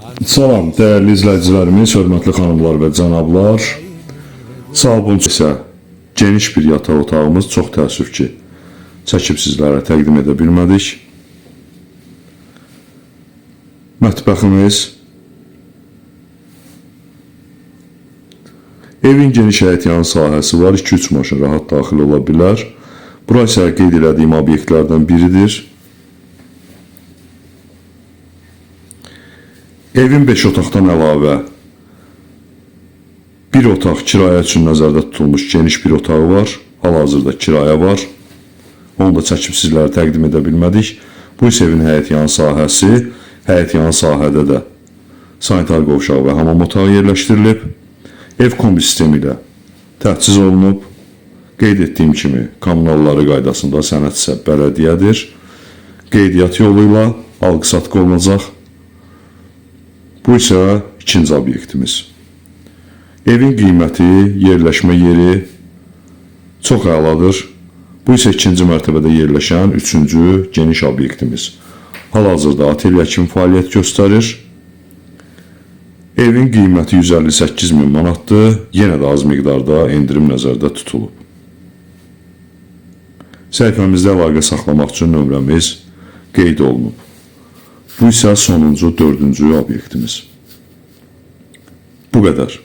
Salam, değerli izləyicilərimiz, hörmətli xanımlar və cənablar. Sağ olun isə geniş bir yataq otağımız, çox təəssüf ki, çəkib sizlərə təqdim edə bilmədik. Mətbəximiz, evin geniş həyətyanı sahəsi var, 2-3 maşın rahat daxil ola bilər. Bura isə qeyd elədiyim obyektlərdən biridir. Evin 5 otaqdan əlavə bir otaq kirayə üçün nəzərdə tutulmuş geniş bir otağı var. Hal-hazırda kirayə var. Onu da çəkib sizlərə təqdim edə bilmədik. Bu isə evin həyətyanı sahəsi. Həyətyanı sahədə də sanitar qovşağı və hamam otağı yerləşdirilib. Ev kombi sistemi ilə təchiz olunub. Qeyd etdiyim kimi kommunalları qaydasında, sənəd isə bələdiyyədir. Qeydiyyat yolu ilə alqı-satqı olunacaq. Bu isə ikinci obyektimiz. Evin qiyməti, yerləşmə yeri çox əladır. Bu isə ikinci mərtəbədə yerləşən üçüncü geniş obyektimiz. Hal-hazırda ateliye kimi fəaliyyət göstərir. Evin qiyməti 158 min manatdır. Yenə də az miqdarda endirim nəzərdə tutulub. Səhifəmizdə əlaqə saxlamaq üçün nömrəmiz qeyd olunub. Bu isə sonuncu, dördüncü obyektimiz. Bu qədər.